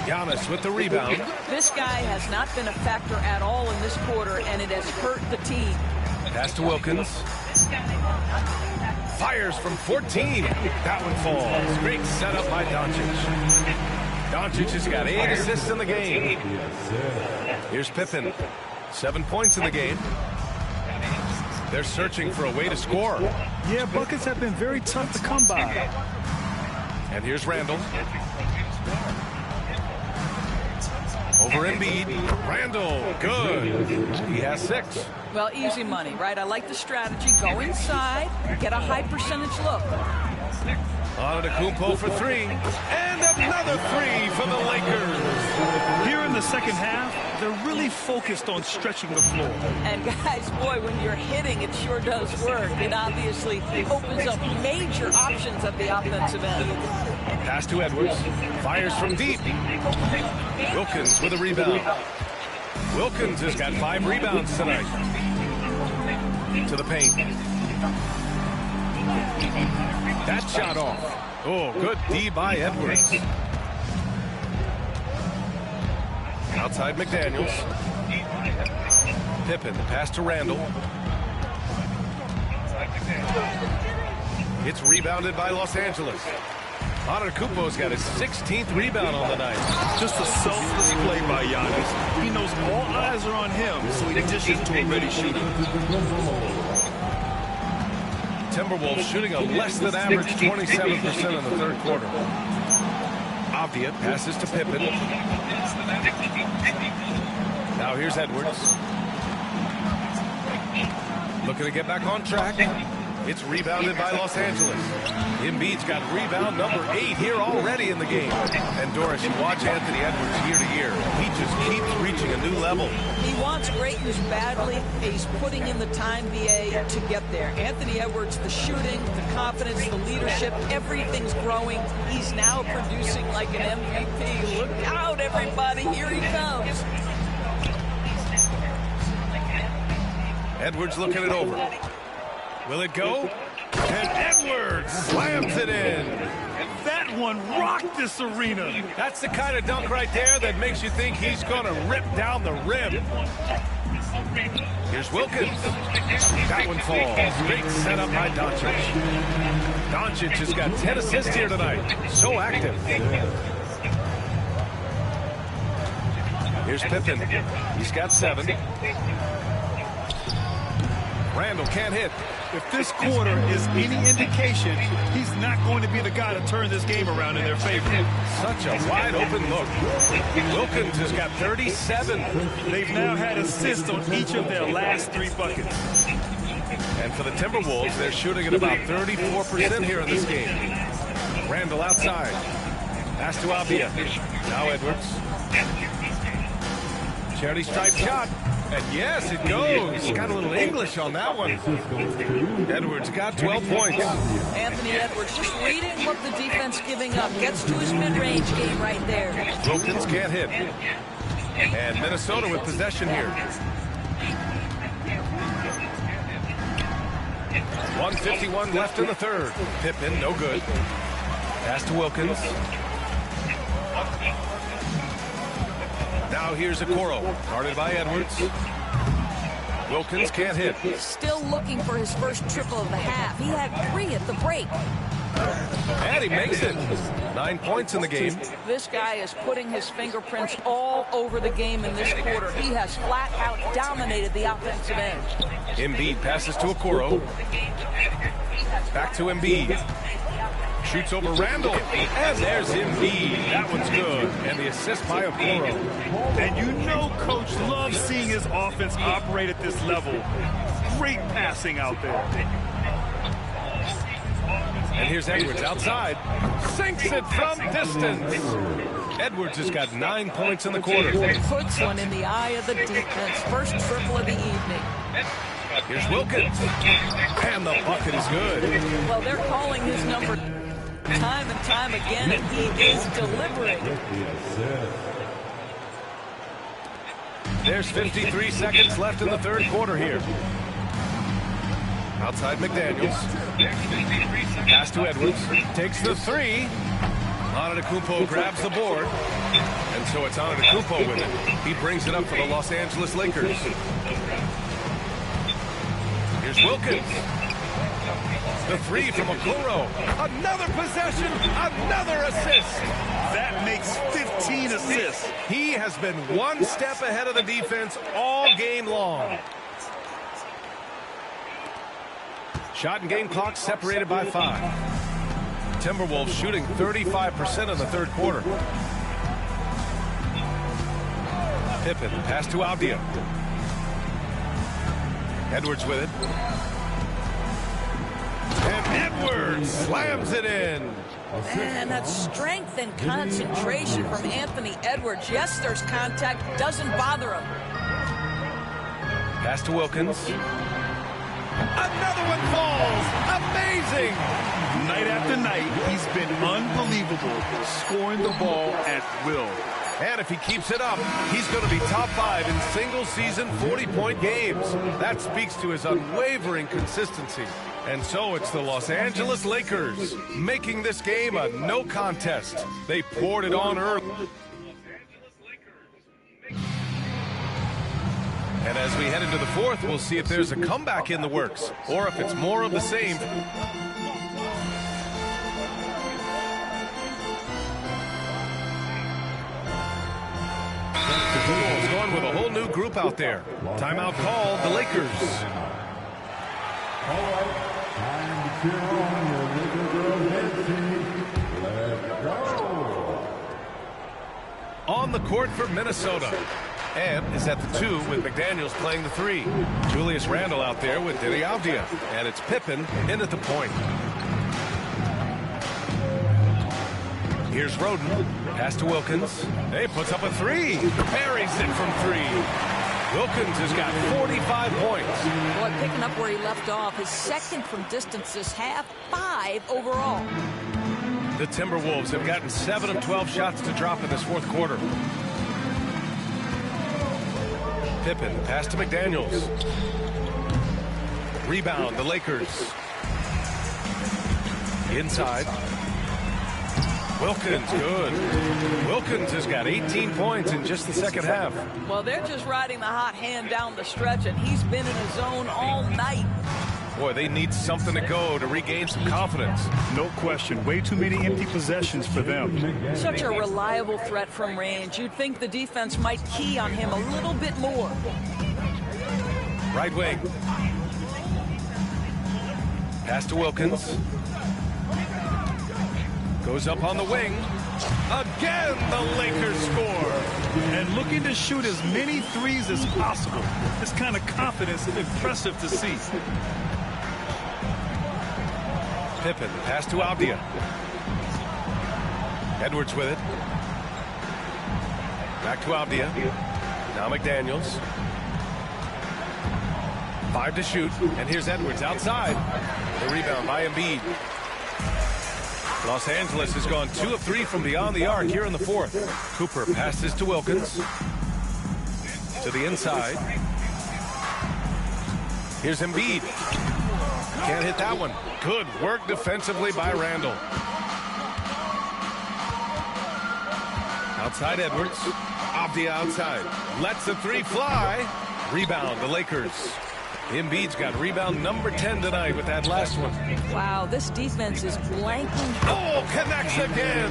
Giannis with the rebound.
This guy has not been a factor at all in this quarter, and it has hurt the team.
Pass to Wilkins. Fires from 14. That one falls. Great setup by Doncic. Doncic has got 8 assists in the game. Here's Pippen. 7 points in the game. They're searching for a way to score.
Yeah, buckets have been very tough to come by.
And here's Randall. Over Embiid. Randall, good. He has 6.
Well, easy money, right? I like the strategy. Go inside, get a high percentage look.
Antetokounmpo for 3. And another 3 for the Lakers.
Here in the second half, they're really focused on stretching the floor.
And guys, boy, when you're hitting, it sure does work. It obviously opens up major options at the offensive end.
Pass to Edwards. Fires from deep. Wilkins with a rebound. Wilkins has got 5 rebounds tonight. To the paint. That shot off. Oh, good D by Edwards. Outside McDaniels. Pippen, pass to Randall. It's rebounded by Los Angeles. Antetokounmpo's got his 16th rebound on the night.
Just a selfless play by Giannis. He knows all eyes are on him, so he dishes to a ready shooter.
Timberwolves shooting a less than average 27% in the third quarter. Avdia passes to Pippen. Now here's Edwards. Looking to get back on track. It's rebounded by Los Angeles. Embiid's got rebound number 8 here already in the game. And Doris, you watch Anthony Edwards year to year. He just keeps reaching a new level.
He wants greatness badly. He's putting in the time, BA, to get there. Anthony Edwards, the shooting, the confidence, the leadership, everything's growing. He's now producing like an MVP. Look out, everybody. Here he comes.
Edwards looking it over. Will it go? And Edwards slams it in.
That one rocked this arena.
That's the kind of dunk right there that makes you think he's going to rip down the rim. Here's Wilkins. That one falls. Great setup by Doncic. Doncic has got 10 assists here tonight. So active. Here's Pippen. He's got 7. Randall can't hit.
If this quarter is any indication, he's not going to be the guy to turn this game around in their favor.
Such a wide open look. Wilkins has got 37.
They've now had assists on each of their last 3 buckets.
And for the Timberwolves, they're shooting at about 34% here in this game. Randall outside. Pass to Abia. Now Edwards. Charity stripe shot. And yes, it goes. Got a little English on that one. Edwards got 12 points.
Anthony Edwards just reading what the defense giving up. Gets to his mid-range game right there.
Wilkins can't hit. And Minnesota with possession here. 1:51 left in the third. Pippen, no good. Pass to Wilkins. Now here's Okoro, guarded by Edwards. Wilkins can't hit.
Still looking for his first triple of the half. He had 3 at the break.
And he makes it. 9 points in the game.
This guy is putting his fingerprints all over the game in this quarter. He has flat out dominated the offensive end.
Embiid passes to Okoro. Back to Embiid. Shoots over Randall. And there's Embiid. That one's good. And the assist by Okoro.
And you know Coach loves seeing his offense operate at this level. Great passing out there.
And here's Edwards outside. Sinks it from distance. Edwards has got 9 points in the quarter.
Puts one in the eye of the defense. First triple of the evening.
Here's Wilkins. And the bucket is good.
Well, they're calling his number time and time again, and he is delivering.
There's 53 seconds left in the third quarter here. Outside McDaniels. Pass to Edwards. Takes the 3. Antetokounmpo grabs the board. And so it's Antetokounmpo with it. He brings it up for the Los Angeles Lakers. Here's Wilkins. The 3 from Okoro. Another possession. Another assist.
That makes 15 assists.
He has been one step ahead of the defense all game long. Shot and game clock separated by 5. Timberwolves shooting 35% in the third quarter. Pippen, pass to Avdia. Edwards with it. And Edwards slams it in.
And that strength and concentration from Anthony Edwards. Yes, there's contact. Doesn't bother him.
Pass to Wilkins. Another one falls. Amazing.
Night after night, he's been unbelievable, scoring the ball at will.
And if he keeps it up, he's going to be top 5 in single-season 40-point games. That speaks to his unwavering consistency. And so it's the Los Angeles Lakers making this game a no contest. They poured it on early. And as we head into the fourth, we'll see if there's a comeback in the works or if it's more of the same. The Bulls going with a whole new group out there. Timeout called, the Lakers.
All right, time to cheer on your little girl head team. Let's go.
On the court for Minnesota. And is at the 2 with McDaniels playing the 3. Julius Randle out there with Deni Avdia. And it's Pippen in at the point. Here's Roden. Pass to Wilkins. He puts up a 3. Parries it from 3. Wilkins has got 45 points.
Boy, picking up where he left off. His second from distance this half, 5 overall.
The Timberwolves have gotten 7 of 12 shots to drop in this fourth quarter. Pippen, pass to McDaniels. Rebound, the Lakers. Inside. Wilkins, good. Wilkins has got 18 points in just the second half.
Well, they're just riding the hot hand down the stretch, and he's been in his zone all night.
Boy, they need something to go to regain some confidence.
No question. Way too many empty possessions for them.
Such a reliable threat from range. You'd think the defense might key on him a little bit more.
Right wing. Pass to Wilkins. Goes up on the wing. Again, the Lakers score.
And looking to shoot as many threes as possible. This kind of confidence is impressive to see.
Pippen, pass to Avdia. Edwards with it. Back to Avdia. Now McDaniels. 5 to shoot, and here's Edwards outside. The rebound by Embiid. Los Angeles has gone 2 of 3 from beyond the arc here in the fourth. Cooper passes to Wilkins. To the inside. Here's Embiid. Can't hit that one. Good work defensively by Randall. Outside Edwards. Avdia outside. Lets the 3 fly. Rebound, the Lakers. Embiid's got rebound number 10 tonight with that last one.
Wow, this defense is blanking.
Oh, connects again.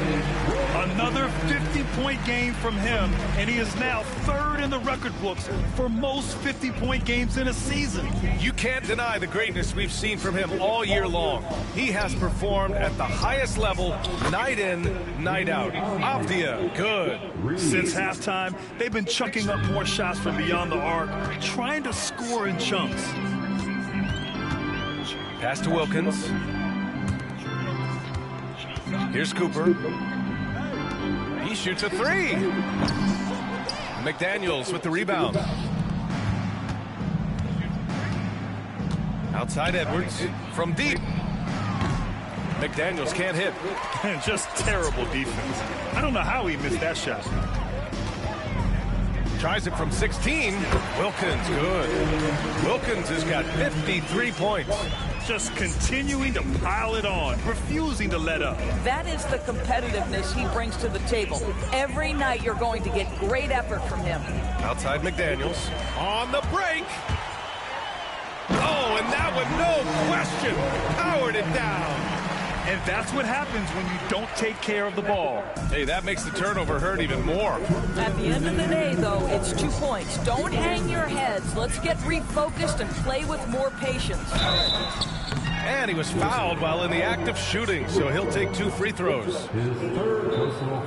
Another 50-point game from him, and he is now 3rd in the record books for most 50-point games in a season.
You can't deny the greatness we've seen from him all year long. He has performed at the highest level, night in, night out. Avdia, good.
Since halftime, they've been chucking up more shots from beyond the arc, trying to score in chunks.
Pass to Wilkins. Here's Cooper. He shoots a 3. McDaniels with the rebound. Outside Edwards from deep. McDaniels can't hit.
Just terrible defense. I don't know how he missed that shot.
Tries it from 16. Wilkins, good. Wilkins has got 53 points.
Just continuing to pile it on, refusing to let up.
That is the competitiveness he brings to the table. Every night you're going to get great effort from him.
Outside McDaniels. On the break. Oh, and that one, no question, powered it down.
And that's what happens when you don't take care of the ball.
Hey, that makes the turnover hurt even more.
At the end of the day, though, it's 2 points. Don't hang your heads. Let's get refocused and play with more patience.
And he was fouled while in the act of shooting, so he'll take 2 free throws.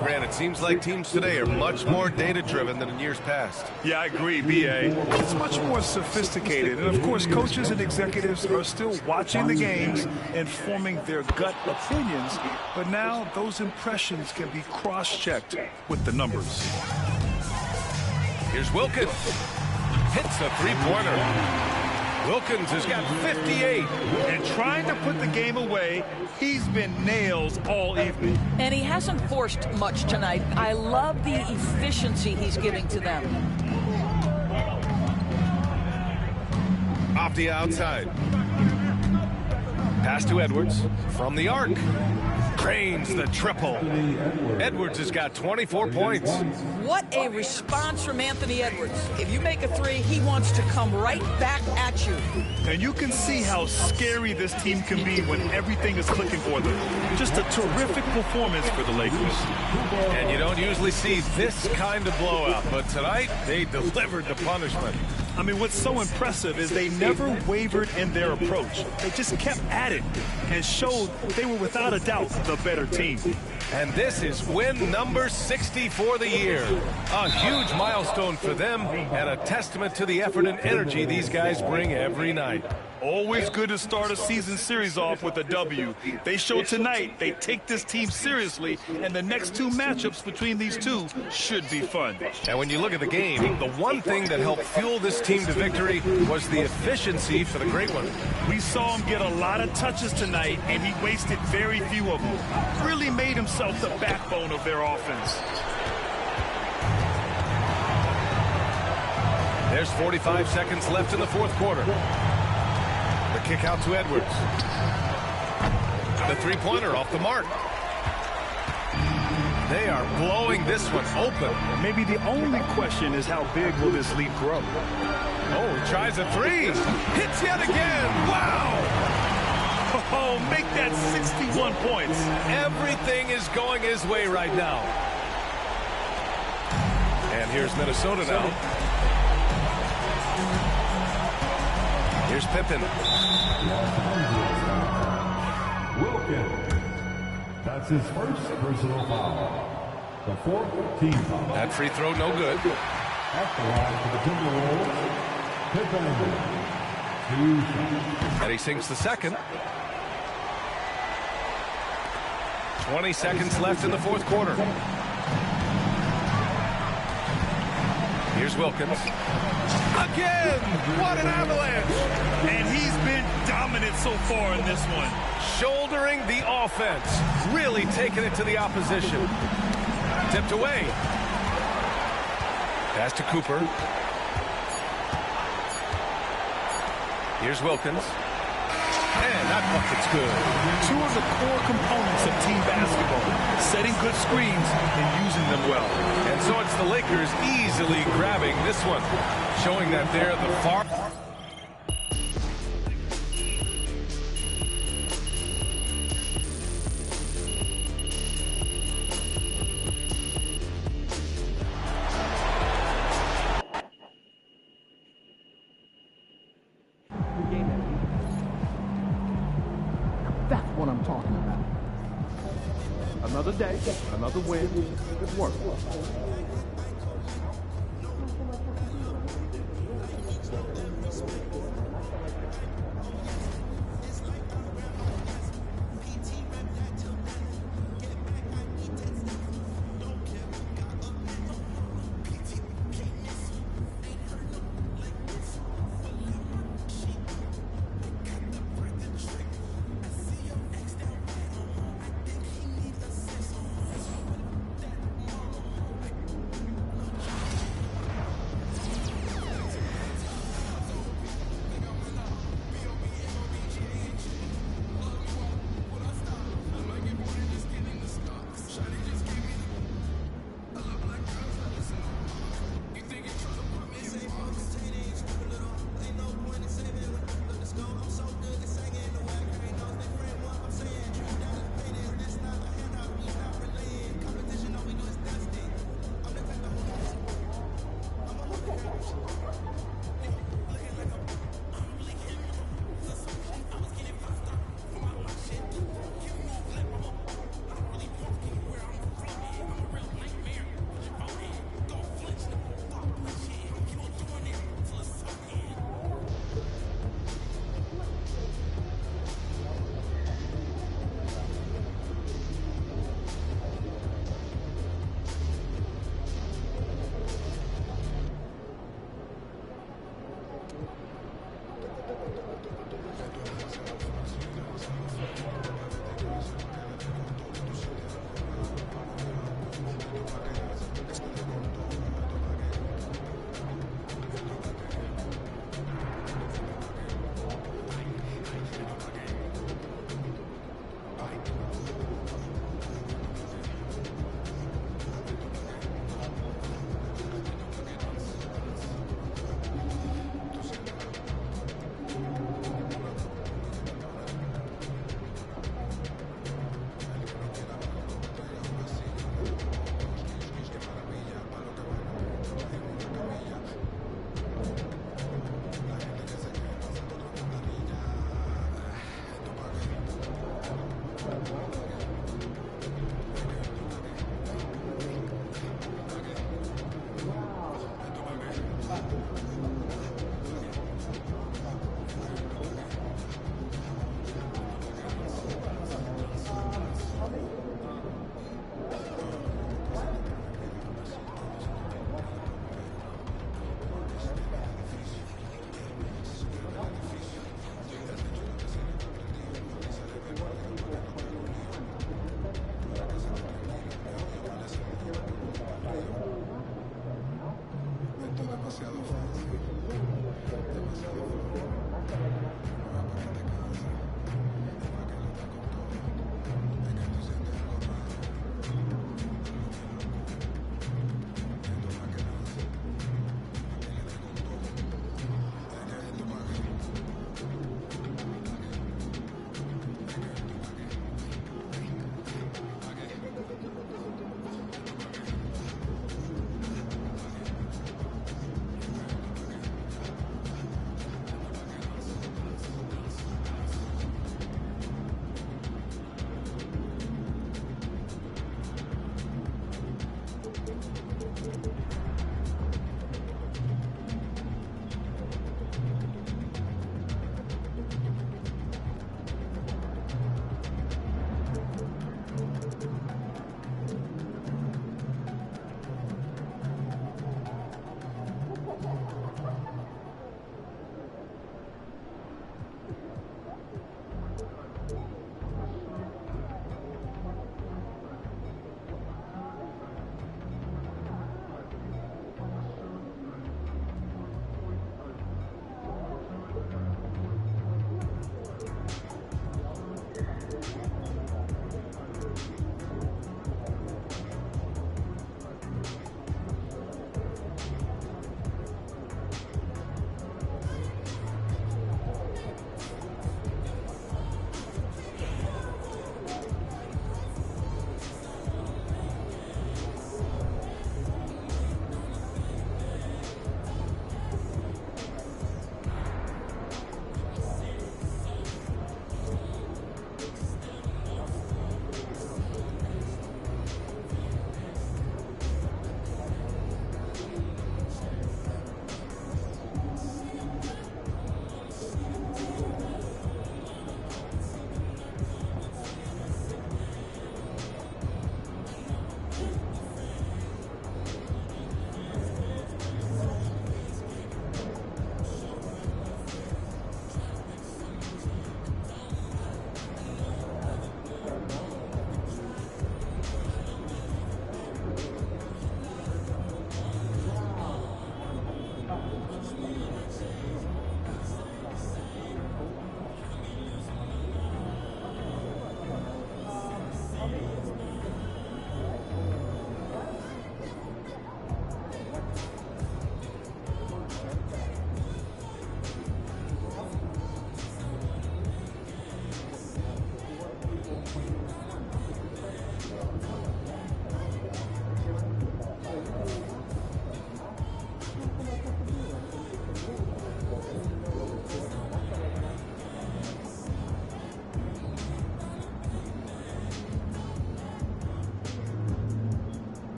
Grant, it seems like teams today are much more data-driven than in years past.
Yeah, I agree, B.A. It's much more sophisticated. And, of course, coaches and executives are still watching the games and forming their gut opinions. But now those impressions can be cross-checked with the numbers.
Here's Wilkins. Hits a 3-pointer. Wilkins has got 58.
And trying to put the game away, he's been nails all evening.
And he hasn't forced much tonight. I love the efficiency he's giving to them.
Off the outside. Pass to Edwards from the arc. Cranes the triple. Edwards has got 24 points.
What a response from Anthony Edwards. If you make a 3, he wants to come right back at you.
And you can see how scary this team can be when everything is clicking for them. Just a terrific performance for the Lakers.
And you don't usually see this kind of blowout, but tonight they delivered the punishment.
I mean, what's so impressive is they never wavered in their approach. They just kept at it and showed they were without a doubt the better team.
And this is win number 60 for the year. A huge milestone for them and a testament to the effort and energy these guys bring every night.
Always good to start a season series off with a W. They showed tonight they take this team seriously, and the next 2 matchups between these two should be fun.
And when you look at the game, the one thing that helped fuel this team to victory was the efficiency for the great one.
We saw him get a lot of touches tonight, and he wasted very few of them. Really made himself the backbone of their offense.
There's 45 seconds left in the fourth quarter. The kick out to Edwards. The 3-pointer off the mark. They are blowing this one open.
Maybe the only question is how big will this lead grow?
Oh, he tries a 3. Hits yet again. Wow.
Oh, make that 61 points.
Everything is going his way right now. And here's Minnesota now. Here's Pippen.
Wilkins. That's his first personal foul. The fourth team foul.
That free throw no good.
At the line for the Timberwolves, KingPetty. 2 shots.
And he sinks the second. 20 seconds left in the fourth quarter. Here's Wilkins. Again! What an avalanche!
And he's been dominant so far in this one.
Shouldering the offense. Really taking it to the opposition. Tipped away. Pass to Cooper. Here's Wilkins. And that bucket's good.
Two of the core components of team basketball. Setting good screens and using them well.
And so it's the Lakers easily grabbing this one. Showing that they're the far...
That's what I'm talking about. Another day, another win. Good work.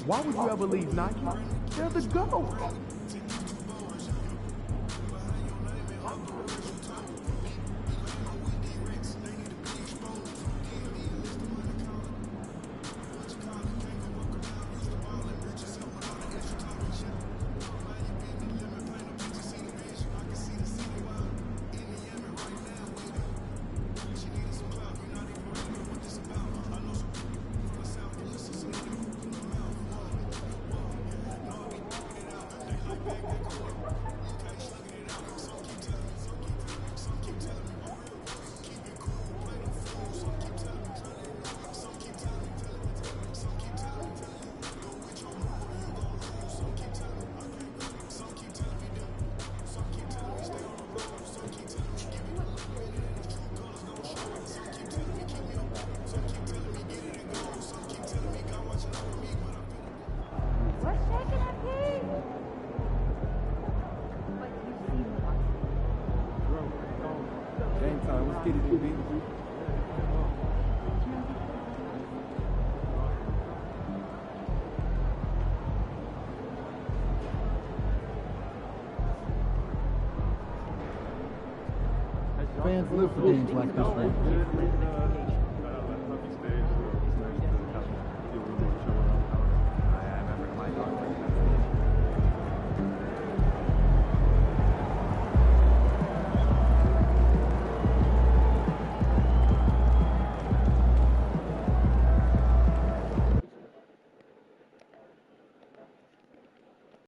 Why would you ever leave Nike? They're the GOAT.
Game time, let's get it, baby. Fans live for games like this one.